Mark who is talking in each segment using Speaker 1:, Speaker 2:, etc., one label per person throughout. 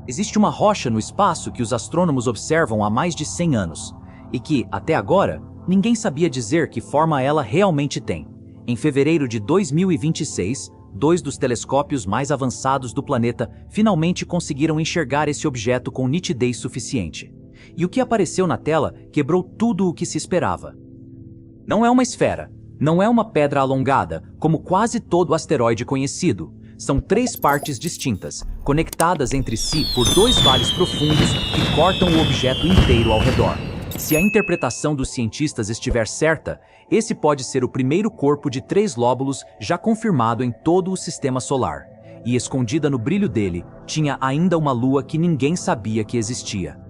Speaker 1: Existe uma rocha no espaço que os astrônomos observam há mais de 100 anos, e que, até agora, ninguém sabia dizer que forma ela realmente tem. Em fevereiro de 2026, dois dos telescópios mais avançados do planeta finalmente conseguiram enxergar esse objeto com nitidez suficiente. E o que apareceu na tela quebrou tudo o que se esperava. Não é uma esfera, não é uma pedra alongada, como quase todo asteroide conhecido. São três partes distintas, conectadas entre si por dois vales profundos que cortam o objeto inteiro ao redor. Se a interpretação dos cientistas estiver certa, esse pode ser o primeiro corpo de 3 lóbulos já confirmado em todo o sistema solar. E escondida no brilho dele, tinha ainda uma lua que ninguém sabia que existia.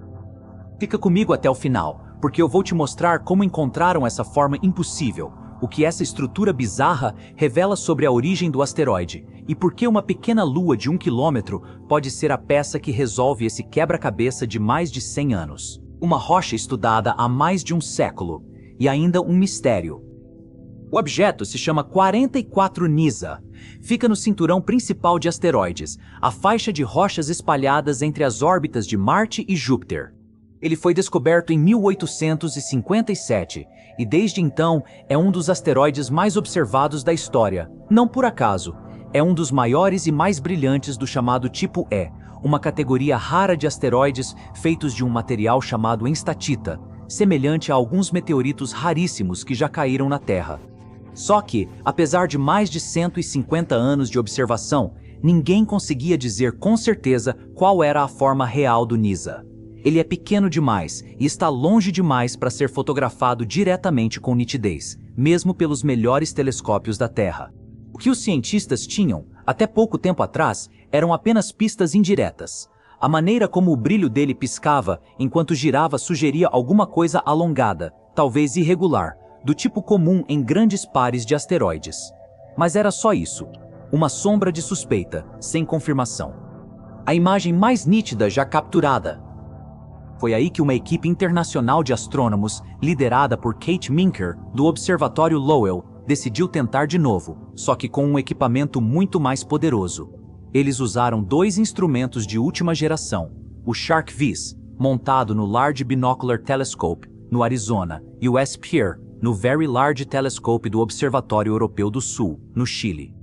Speaker 1: Fica comigo até o final, porque eu vou te mostrar como encontraram essa forma impossível, o que essa estrutura bizarra revela sobre a origem do asteroide, e por que uma pequena lua de 1 quilômetro pode ser a peça que resolve esse quebra-cabeça de mais de 100 anos. Uma rocha estudada há mais de um século, e ainda um mistério. O objeto se chama 44 Nysa. Fica no cinturão principal de asteroides, a faixa de rochas espalhadas entre as órbitas de Marte e Júpiter. Ele foi descoberto em 1857 e desde então é um dos asteroides mais observados da história. Não por acaso, é um dos maiores e mais brilhantes do chamado tipo E, uma categoria rara de asteroides feitos de um material chamado enstatita, semelhante a alguns meteoritos raríssimos que já caíram na Terra. Só que, apesar de mais de 150 anos de observação, ninguém conseguia dizer com certeza qual era a forma real do Nysa. Ele é pequeno demais e está longe demais para ser fotografado diretamente com nitidez, mesmo pelos melhores telescópios da Terra. O que os cientistas tinham, até pouco tempo atrás, eram apenas pistas indiretas. A maneira como o brilho dele piscava enquanto girava sugeria alguma coisa alongada, talvez irregular, do tipo comum em grandes pares de asteroides. Mas era só isso, uma sombra de suspeita, sem confirmação. A imagem mais nítida já capturada. Foi aí que uma equipe internacional de astrônomos, liderada por Kate Minker, do Observatório Lowell, decidiu tentar de novo, só que com um equipamento muito mais poderoso. Eles usaram 2 instrumentos de última geração, o SHARC-VIS, montado no Large Binocular Telescope, no Arizona, e o SPEAR, no Very Large Telescope do Observatório Europeu do Sul, no Chile.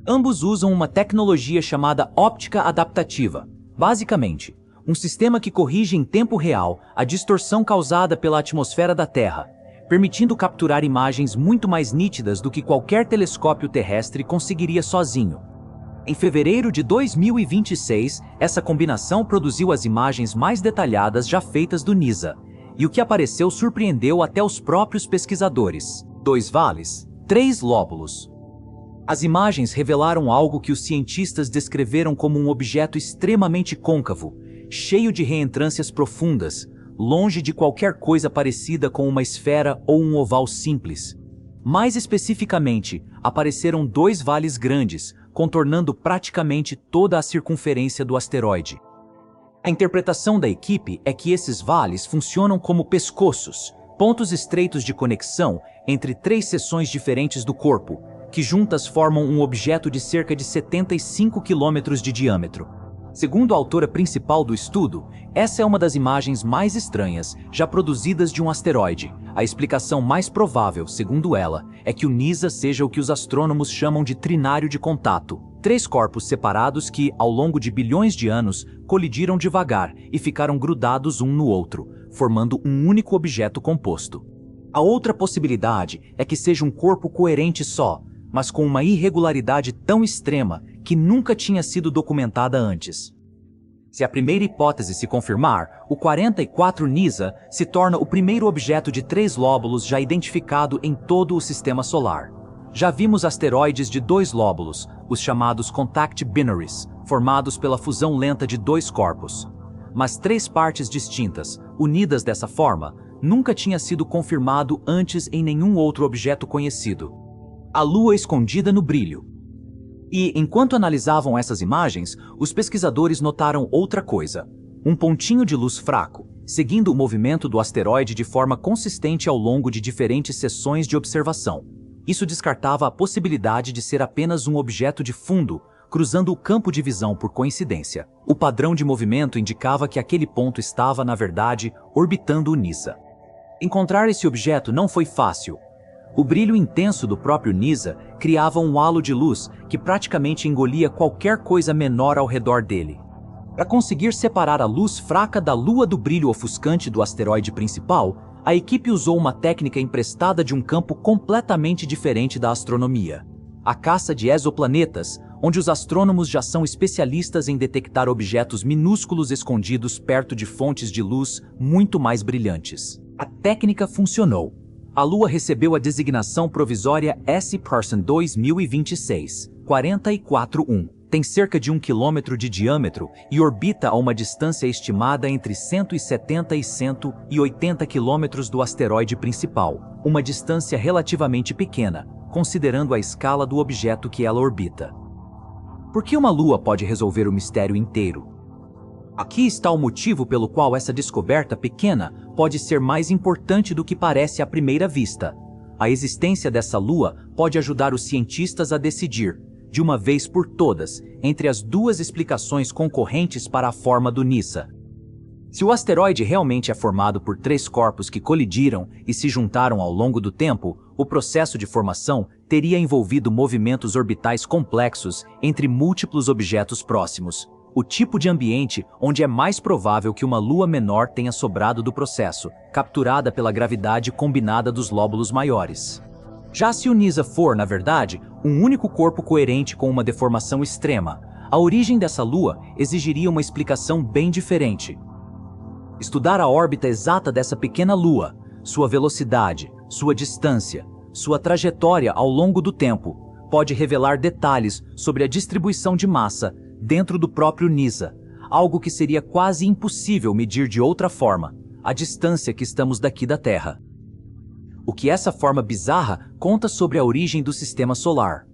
Speaker 1: Ambos usam uma tecnologia chamada óptica adaptativa. Basicamente, um sistema que corrige em tempo real a distorção causada pela atmosfera da Terra, permitindo capturar imagens muito mais nítidas do que qualquer telescópio terrestre conseguiria sozinho. Em fevereiro de 2026, essa combinação produziu as imagens mais detalhadas já feitas do Nysa, e o que apareceu surpreendeu até os próprios pesquisadores. 2 vales, 3 lóbulos. As imagens revelaram algo que os cientistas descreveram como um objeto extremamente côncavo, cheio de reentrâncias profundas, longe de qualquer coisa parecida com uma esfera ou um oval simples. Mais especificamente, apareceram 2 vales grandes, contornando praticamente toda a circunferência do asteroide. A interpretação da equipe é que esses vales funcionam como pescoços, pontos estreitos de conexão entre 3 seções diferentes do corpo, que juntas formam um objeto de cerca de 75 quilômetros de diâmetro. Segundo a autora principal do estudo, essa é uma das imagens mais estranhas já produzidas de um asteroide. A explicação mais provável, segundo ela, é que o Nysa seja o que os astrônomos chamam de trinário de contato. 3 corpos separados que, ao longo de bilhões de anos, colidiram devagar e ficaram grudados um no outro, formando um único objeto composto. A outra possibilidade é que seja um corpo coerente só, mas com uma irregularidade tão extrema que nunca tinha sido documentada antes. Se a primeira hipótese se confirmar, o 44 Nysa se torna o primeiro objeto de 3 lóbulos já identificado em todo o sistema solar. Já vimos asteroides de 2 lóbulos, os chamados Contact Binaries, formados pela fusão lenta de 2 corpos. Mas 3 partes distintas, unidas dessa forma, nunca tinha sido confirmado antes em nenhum outro objeto conhecido. A Lua escondida no brilho. E, enquanto analisavam essas imagens, os pesquisadores notaram outra coisa. Um pontinho de luz fraco, seguindo o movimento do asteroide de forma consistente ao longo de diferentes sessões de observação. Isso descartava a possibilidade de ser apenas um objeto de fundo, cruzando o campo de visão por coincidência. O padrão de movimento indicava que aquele ponto estava, na verdade, orbitando o NISA. Encontrar esse objeto não foi fácil. O brilho intenso do próprio NISA criava um halo de luz que praticamente engolia qualquer coisa menor ao redor dele. Para conseguir separar a luz fraca da lua do brilho ofuscante do asteroide principal, a equipe usou uma técnica emprestada de um campo completamente diferente da astronomia: a caça de exoplanetas, onde os astrônomos já são especialistas em detectar objetos minúsculos escondidos perto de fontes de luz muito mais brilhantes. A técnica funcionou. A Lua recebeu a designação provisória S. Parson 2026, 441. Tem cerca de 1 quilômetro de diâmetro e orbita a uma distância estimada entre 170 e 180 quilômetros do asteroide principal, uma distância relativamente pequena, considerando a escala do objeto que ela orbita. Por que uma lua pode resolver o mistério inteiro? Aqui está o motivo pelo qual essa descoberta pequena pode ser mais importante do que parece à primeira vista. A existência dessa lua pode ajudar os cientistas a decidir, de uma vez por todas, entre as duas explicações concorrentes para a forma do NISA. Se o asteroide realmente é formado por 3 corpos que colidiram e se juntaram ao longo do tempo, o processo de formação teria envolvido movimentos orbitais complexos entre múltiplos objetos próximos, o tipo de ambiente onde é mais provável que uma lua menor tenha sobrado do processo, capturada pela gravidade combinada dos lóbulos maiores. Já se o NISA for, na verdade, um único corpo coerente com uma deformação extrema, a origem dessa lua exigiria uma explicação bem diferente. Estudar a órbita exata dessa pequena lua, sua velocidade, sua distância, sua trajetória ao longo do tempo, pode revelar detalhes sobre a distribuição de massa dentro do próprio NISA, algo que seria quase impossível medir de outra forma, a distância que estamos daqui da Terra. O que essa forma bizarra conta sobre a origem do sistema solar.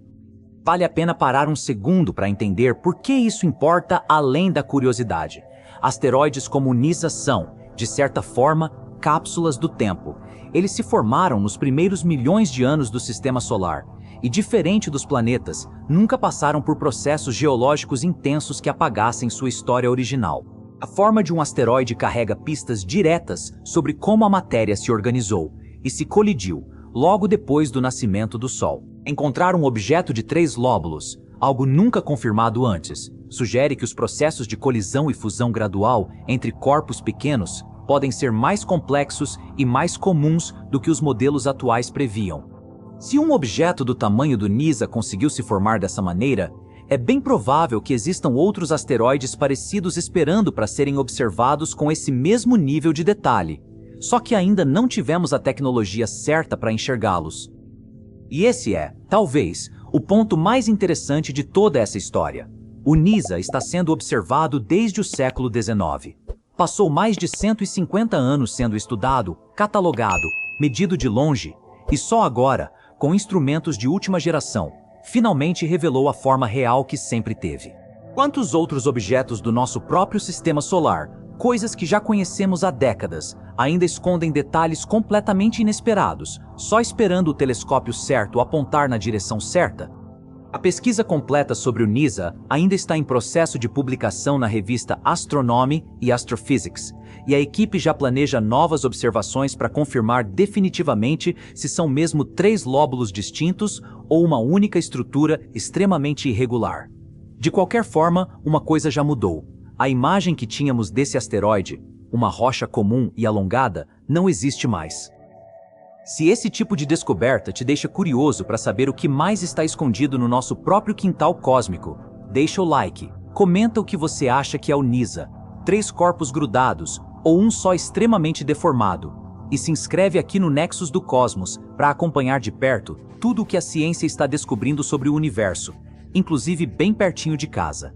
Speaker 1: Vale a pena parar um segundo para entender por que isso importa além da curiosidade. Asteroides como o NISA são, de certa forma, cápsulas do tempo. Eles se formaram nos primeiros milhões de anos do sistema solar e, diferente dos planetas, nunca passaram por processos geológicos intensos que apagassem sua história original. A forma de um asteroide carrega pistas diretas sobre como a matéria se organizou e se colidiu logo depois do nascimento do Sol. Encontrar um objeto de 3 lóbulos, algo nunca confirmado antes, sugere que os processos de colisão e fusão gradual entre corpos pequenos podem ser mais complexos e mais comuns do que os modelos atuais previam. Se um objeto do tamanho do NISA conseguiu se formar dessa maneira, é bem provável que existam outros asteroides parecidos esperando para serem observados com esse mesmo nível de detalhe, só que ainda não tivemos a tecnologia certa para enxergá-los. E esse é, talvez, o ponto mais interessante de toda essa história. O NISA está sendo observado desde o século XIX. Passou mais de 150 anos sendo estudado, catalogado, medido de longe, e só agora, com instrumentos de última geração, finalmente revelou a forma real que sempre teve. Quantos outros objetos do nosso próprio sistema solar, coisas que já conhecemos há décadas, ainda escondem detalhes completamente inesperados, só esperando o telescópio certo apontar na direção certa? A pesquisa completa sobre o NISA ainda está em processo de publicação na revista Astronomy e Astrophysics, e a equipe já planeja novas observações para confirmar definitivamente se são mesmo 3 lóbulos distintos ou uma única estrutura extremamente irregular. De qualquer forma, uma coisa já mudou. A imagem que tínhamos desse asteroide, uma rocha comum e alongada, não existe mais. Se esse tipo de descoberta te deixa curioso para saber o que mais está escondido no nosso próprio quintal cósmico, deixa o like, comenta o que você acha que é o NISA, 3 corpos grudados ou um só extremamente deformado, e se inscreve aqui no Nexus do Cosmos para acompanhar de perto tudo o que a ciência está descobrindo sobre o universo, inclusive bem pertinho de casa.